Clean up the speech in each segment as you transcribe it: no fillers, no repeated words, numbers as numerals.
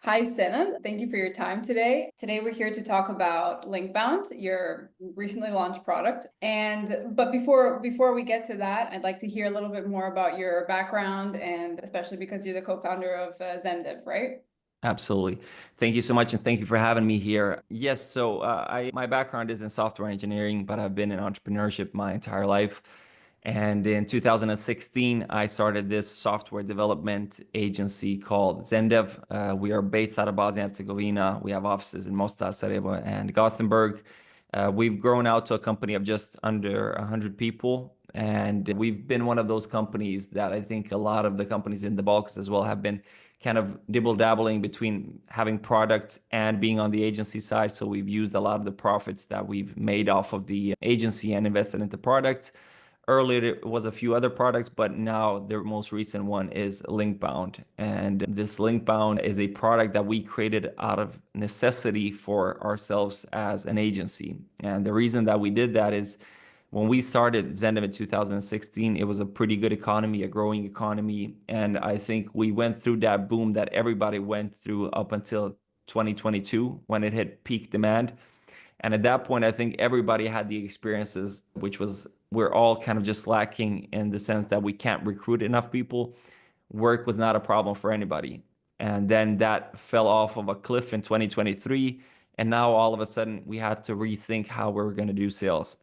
Hi, Senna. Thank you for your time today. Today we're here to talk about Linkbound, your recently launched product. But before we get to that, I'd like to hear a little bit more about your background, and especially because you're the co-founder of Zendiv, right? Absolutely. Thank you so much, and thank you for having me here. Yes, so I my background is in software engineering, but I've been in entrepreneurship my entire life. And in 2016, I started this software development agency called Zendev. We are based out of Bosnia and Herzegovina. We have offices in Mostar, Sarajevo, and Gothenburg. We've grown out to a company of just under 100 people. And we've been one of those companies that I think a lot of the companies in the Balkans as well have been kind of dibble dabbling between having products and being on the agency side. So we've used a lot of the profits that we've made off of the agency and invested into products. Earlier, it was a few other products, but now the most recent one is Linkbound. And this Linkbound is a product that we created out of necessity for ourselves as an agency. And the reason that we did that is when we started Zendev in 2016, it was a pretty good economy, a growing economy. And I think we went through that boom that everybody went through up until 2022 when it hit peak demand. And at that point, I think everybody had the experiences, which was we're all kind of just lacking in the sense that we can't recruit enough people. Work was not a problem for anybody. And then that fell off of a cliff in 2023. And now all of a sudden, we had to rethink how we were going to do sales.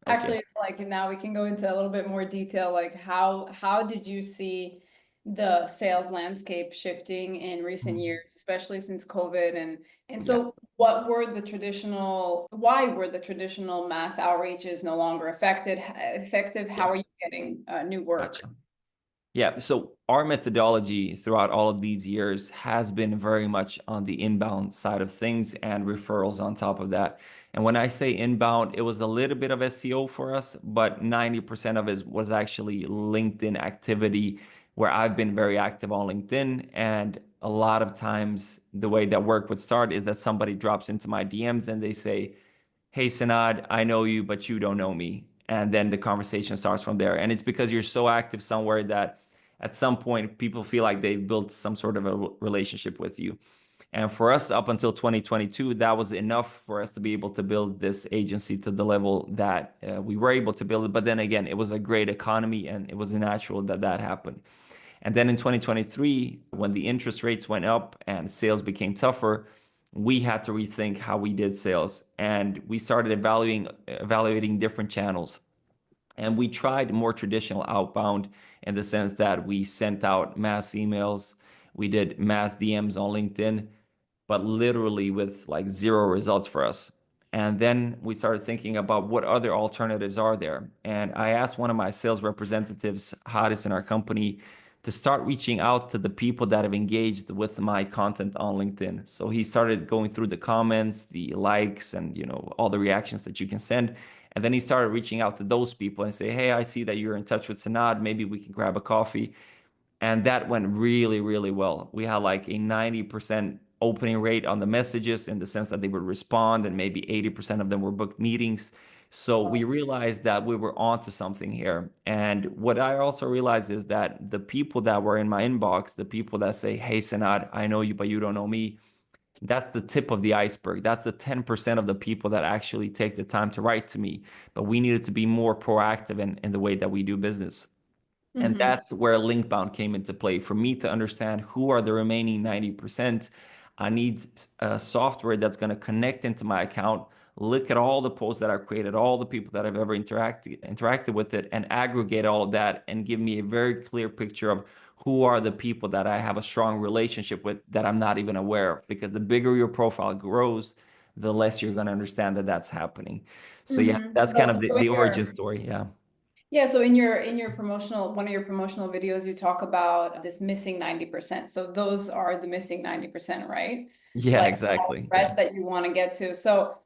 Okay. Actually, like now we can go into a little bit more detail, like how did you see the sales landscape shifting in recent Mhm. years, especially since COVID and Yeah. so why were the traditional mass outreaches no longer effective? How are you Yes. getting new work? Gotcha. Yeah, so our methodology throughout all of these years has been very much on the inbound side of things and referrals on top of that. And when I say inbound, it was a little bit of SEO for us, but 90% of it was actually LinkedIn activity, where I've been very active on LinkedIn. And a lot of times, the way that work would start is that somebody drops into my DMs and they say, "Hey, Sanad, I know you, but you don't know me." And then the conversation starts from there. And it's because you're so active somewhere that at some point people feel like they've built some sort of a relationship with you. And for us, up until 2022, that was enough for us to be able to build this agency to the level that we were able to build it. But then again, it was a great economy and it was natural that that happened. And then in 2023, when the interest rates went up and sales became tougher, we had to rethink how we did sales. And we started evaluating different channels. And we tried more traditional outbound in the sense that we sent out mass emails, we did mass DMs on LinkedIn, but literally with like zero results for us. And then we started thinking about what other alternatives are there. And I asked one of my sales representatives, Haris in our company, to start reaching out to the people that have engaged with my content on LinkedIn. So he started going through the comments, the likes, and all the reactions that you can send. And then he started reaching out to those people and say, "Hey, I see that you're in touch with Sanad. Maybe we can grab a coffee." And that went really, really well. We had like a 90% opening rate on the messages in the sense that they would respond, and maybe 80% of them were booked meetings. So we realized that we were onto something here. And what I also realized is that the people that were in my inbox, the people that say, "Hey, Sanad, I know you, but you don't know me," that's the tip of the iceberg. That's the 10% of the people that actually take the time to write to me. But we needed to be more proactive in the way that we do business. And Mm-hmm. that's where Linkbound came into play. For me to understand who are the remaining 90%, I need software that's going to connect into my account, look at all the posts that I've created, all the people that I've ever interacted with it, and aggregate all of that and give me a very clear picture of who are the people that I have a strong relationship with that I'm not even aware of. Because the bigger your profile grows, the less you're going to understand that that's happening. So yeah, Mm-hmm. that's kind of So in the origin your story. Yeah. Yeah, so in your promotional one of your promotional videos, you talk about this missing 90%. So those are the missing 90%, right? Yeah, Like all exactly. the Yeah. rest that you want to get to. So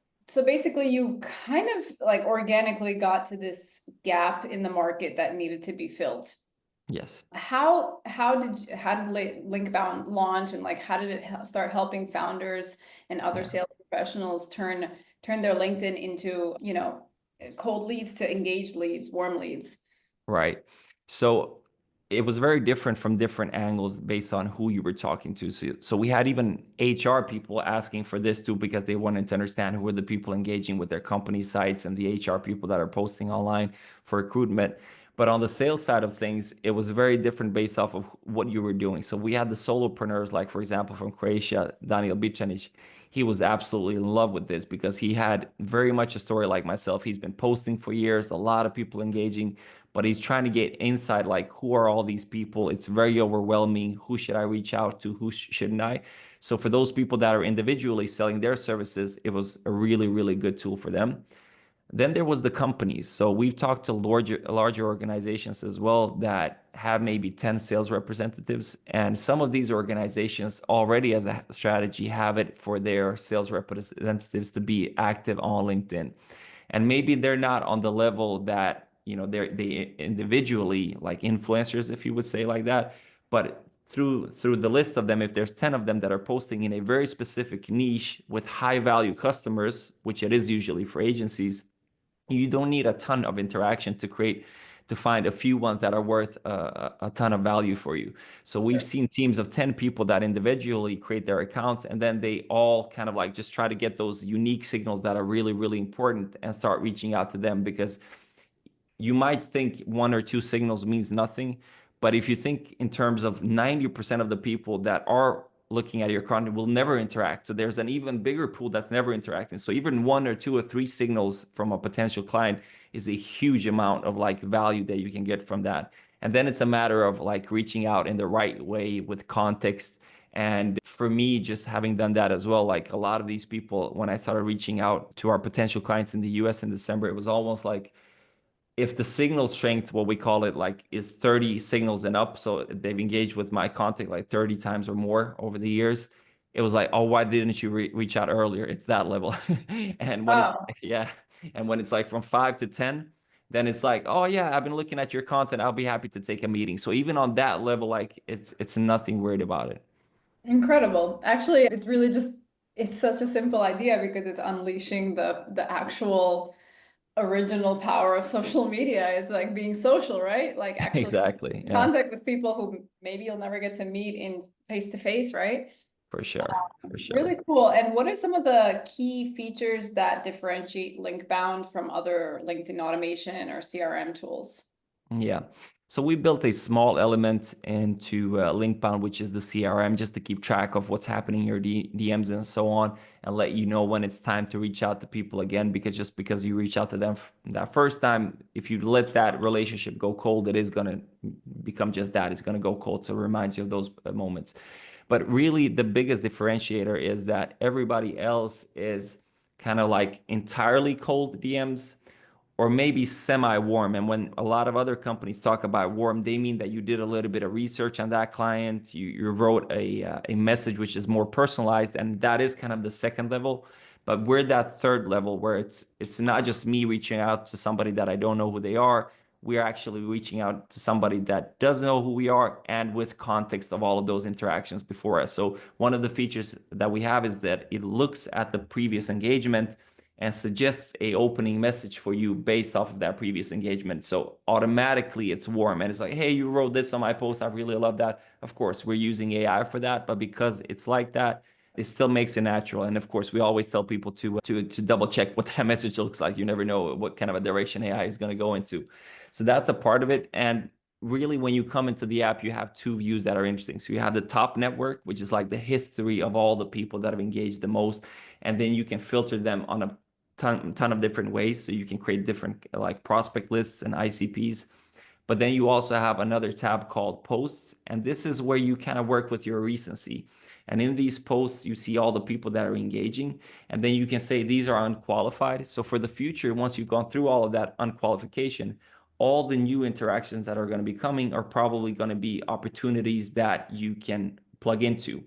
basically you kind of like organically got to this gap in the market that needed to be filled. Yes. How did Linkbound launch, and like how did it start helping founders and other Yeah. sales professionals turn their LinkedIn into, cold leads to engaged leads, warm leads? Right. So it was very different from different angles based on who you were talking to. So we had even HR people asking for this too, because they wanted to understand who are the people engaging with their company sites and the HR people that are posting online for recruitment. But on the sales side of things, it was very different based off of what you were doing. So we had the solopreneurs, like for example, from Croatia, Daniel Bicanic. He was absolutely in love with this because he had very much a story like myself. He's been posting for years, a lot of people engaging, but he's trying to get inside, like, who are all these people? It's very overwhelming. Who should I reach out to? Who shouldn't I? So for those people that are individually selling their services, it was a really, really good tool for them. Then there was the companies. So we've talked to larger organizations as well that have maybe 10 sales representatives. And some of these organizations already as a strategy have it for their sales representatives to be active on LinkedIn. And maybe they're not on the level that, they individually like influencers, if you would say like that, but through the list of them, if there's 10 of them that are posting in a very specific niche with high value customers, which it is usually for agencies, you don't need a ton of interaction to find a few ones that are worth a ton of value for you. So we've seen teams of 10 people that individually create their accounts, and then they all kind of like just try to get those unique signals that are really, really important and start reaching out to them, because you might think one or two signals means nothing, but if you think in terms of 90% of the people that are looking at your content will never interact. So there's an even bigger pool that's never interacting. So even one or two or three signals from a potential client is a huge amount of like value that you can get from that. And then it's a matter of like reaching out in the right way with context. And for me, just having done that as well, like a lot of these people, when I started reaching out to our potential clients in the US in December, it was almost like, if the signal strength, what we call it, like, is 30 signals and up, so they've engaged with my content like 30 times or more over the years, it was like, oh, why didn't you reach out earlier? It's that level. And when it's, Wow. yeah, and when it's like from 5 to 10, then it's like, oh yeah, I've been looking at your content, I'll be happy to take a meeting. So even on that level, like, it's nothing weird about it. Incredible. Actually, it's really just it's such a simple idea because it's unleashing the actual original power of social media. It's like being social, right? Like actually Exactly, in yeah, contact with people who maybe you'll never get to meet in face to face, right? for sure, for Really sure. cool. And what are some of the key features that differentiate Linkbound from other LinkedIn automation or CRM tools? Yeah. So we built a small element into Linkbound, which is the CRM, just to keep track of what's happening in your DMs and so on, and let you know when it's time to reach out to people again. Because just because you reach out to them that first time, if you let that relationship go cold, it is going to become just that. It's going to go cold. So it reminds you of those moments. But really, the biggest differentiator is that everybody else is kind of like entirely cold DMs or maybe semi-warm. And when a lot of other companies talk about warm, they mean that you did a little bit of research on that client. You wrote a message which is more personalized, and that is kind of the second level. But we're that third level where it's not just me reaching out to somebody that I don't know who they are. We are actually reaching out to somebody that does know who we are and with context of all of those interactions before us. So one of the features that we have is that it looks at the previous engagement and suggests a opening message for you based off of that previous engagement. So automatically it's warm and it's like, hey, you wrote this on my post. I really love that. Of course, we're using AI for that, but because it's like that, it still makes it natural. And of course, we always tell people to double check what that message looks like. You never know what kind of a direction AI is going to go into. So that's a part of it. And really, when you come into the app, you have two views that are interesting. So you have the top network, which is like the history of all the people that have engaged the most. And then you can filter them on a ton of different ways. So you can create different like prospect lists and ICPs. But then you also have another tab called posts. And this is where you kind of work with your recency. And in these posts, you see all the people that are engaging. And then you can say these are unqualified. So for the future, once you've gone through all of that unqualification, all the new interactions that are going to be coming are probably going to be opportunities that you can plug into.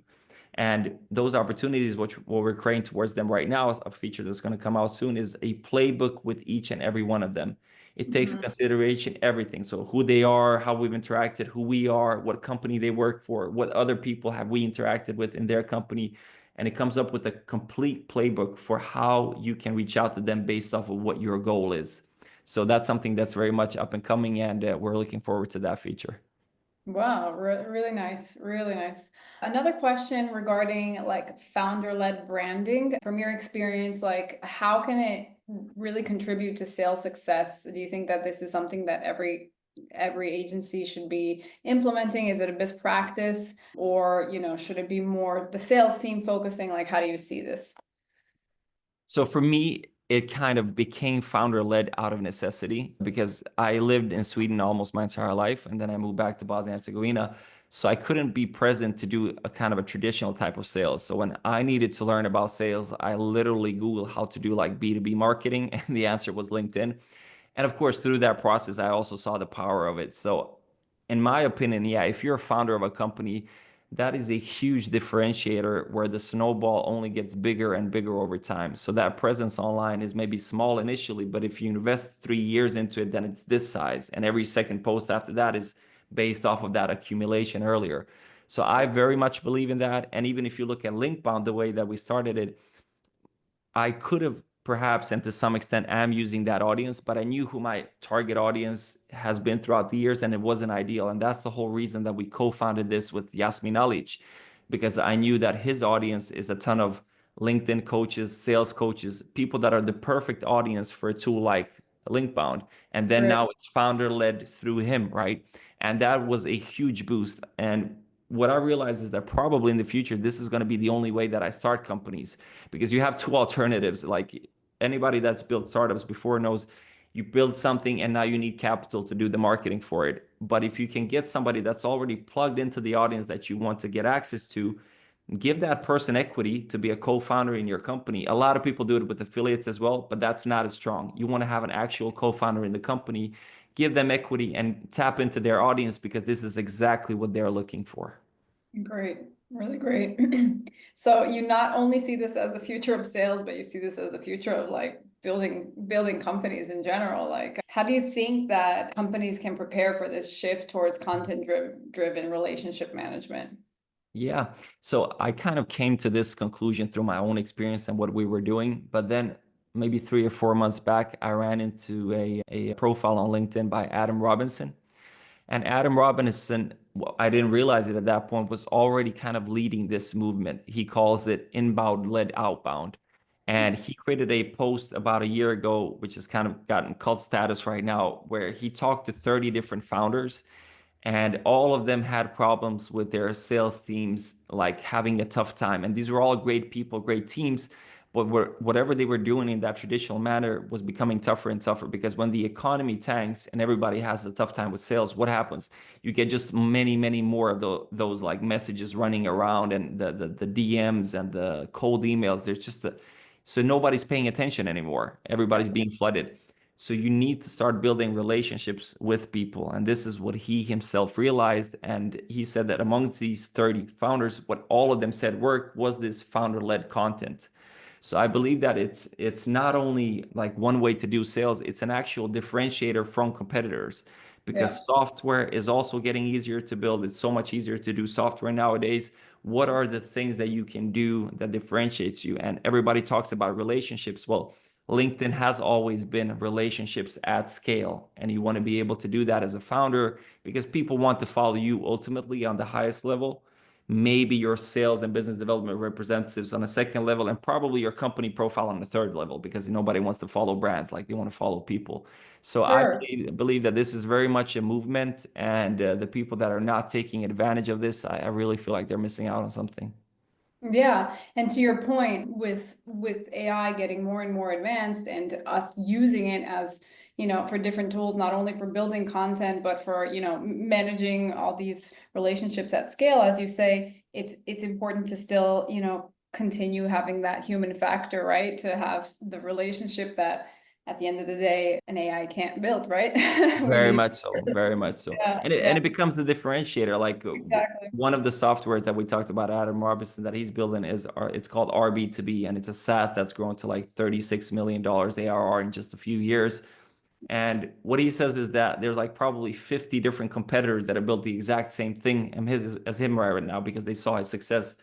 And those opportunities, what we're creating towards them right now, is a feature that's going to come out soon, is a playbook with each and every one of them. It takes consideration everything. So who they are, how we've interacted, who we are, what company they work for, what other people have we interacted with in their company. And it comes up with a complete playbook for how you can reach out to them based off of what your goal is. So that's something that's very much up and coming, and we're looking forward to that feature. Wow, really nice, really nice. Another question regarding like founder-led branding. From your experience, like how can it really contribute to sales success? Do you think that this is something that every agency should be implementing? Is it a best practice, or should it be more the sales team focusing? Like, how do you see this? So for me, it kind of became founder led out of necessity because I lived in Sweden almost my entire life, and then I moved back to Bosnia and Herzegovina. So I couldn't be present to do a kind of a traditional type of sales. So when I needed to learn about sales, I literally Googled how to do like B2B marketing, and the answer was LinkedIn. And of course, through that process, I also saw the power of it. So, in my opinion, yeah, if you're a founder of a company, that is a huge differentiator where the snowball only gets bigger and bigger over time. So, that presence online is maybe small initially, but if you invest 3 years into it, then it's this size. And every second post after that is based off of that accumulation earlier. So, I very much believe in that. And even if you look at Linkbound, the way that we started it, I could have perhaps, and to some extent, am using that audience, but I knew who my target audience has been throughout the years, and it wasn't ideal. And that's the whole reason that we co-founded this with Yasmin Alic, because I knew that his audience is a ton of LinkedIn coaches, sales coaches, people that are the perfect audience for a tool like Linkbound. And then Right. now it's founder led through him, right? And that was a huge boost. And what I realized is that probably in the future, this is going to be the only way that I start companies, because you have two alternatives. Like anybody that's built startups before knows, you build something and now you need capital to do the marketing for it. But if you can get somebody that's already plugged into the audience that you want to get access to, give that person equity to be a co-founder in your company. A lot of people do it with affiliates as well, but that's not as strong. You want to have an actual co-founder in the company, give them equity and tap into their audience, because this is exactly what they're looking for. Great, really great. So you not only see this as the future of sales, but you see this as the future of like building companies in general. Like, how do you think that companies can prepare for this shift towards content driven relationship management? Yeah. So I kind of came to this conclusion through my own experience and what we were doing. But then maybe 3 or 4 months back, I ran into a profile on LinkedIn by Adam Robinson. And Adam Robinson, well, I didn't realize it at that point, was already kind of leading this movement. He calls it inbound led outbound. And he created a post about a year ago, which has kind of gotten cult status right now, where he talked to 30 different founders, and all of them had problems with their sales teams, like having a tough time. And these were all great people, great teams, but whatever they were doing in that traditional manner was becoming tougher and tougher, because when the economy tanks and everybody has a tough time with sales, what happens? You get just many more of those like messages running around, and the DMs and the cold emails. There's just so nobody's paying attention anymore. Yeah, Everybody's being flooded. So you need to start building relationships with people. And this is what he himself realized. And he said that amongst these 30 founders, what all of them said worked was this founder-led content. So I believe that it's not only like one way to do sales, it's an actual differentiator from competitors, yeah, because software is also getting easier to build. It's so much easier to do software nowadays. What are the things that you can do that differentiates you? And everybody talks about relationships. Well, LinkedIn has always been relationships at scale, and you want to be able to do that as a founder because people want to follow you ultimately on the highest level, maybe your sales and business development representatives on a second level, and probably your company profile on the third level, because nobody wants to follow brands, like they want to follow people. So I sure. believe that this is very much a movement, and the people that are not taking advantage of this, I really feel like they're missing out on something. Yeah, and to your point, with AI getting more and more advanced and us using it as, for different tools, not only for building content, but for, managing all these relationships at scale, as you say, it's important to still, continue having that human factor, right? To have the relationship that at the end of the day, an AI can't build, right? We Very need, much so, very much so. yeah, And it, yeah, and it becomes the differentiator. Like exactly. one of the softwares that we talked about, Adam Robinson, that he's building is it's called RB2B, and it's a SaaS that's grown to like $36 million ARR in just a few years. And what he says is that there's like probably 50 different competitors that have built the exact same thing as him right now, because they saw his success.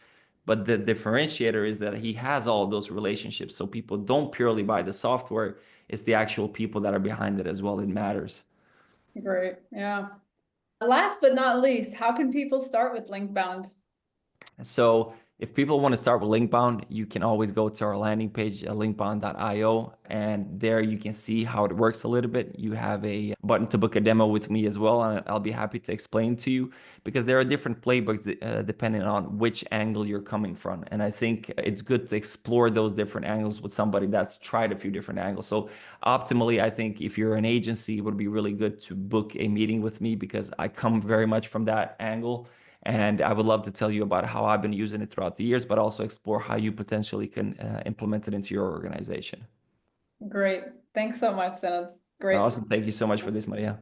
But the differentiator is that he has all of those relationships. So people don't purely buy the software, it's the actual people that are behind it as well. It matters. Great. Yeah. Last but not least, how can people start with Linkbound? So if people want to start with Linkbound, you can always go to our landing page, linkbound.io, and there you can see how it works a little bit. You have a button to book a demo with me as well, and I'll be happy to explain to you because there are different playbooks depending on which angle you're coming from. And I think it's good to explore those different angles with somebody that's tried a few different angles. So optimally, I think if you're an agency, it would be really good to book a meeting with me because I come very much from that angle. And I would love to tell you about how I've been using it throughout the years, but also explore how you potentially can implement it into your organization. Great. Thanks so much, Senna. Great. Awesome. Thank you so much for this, Maria.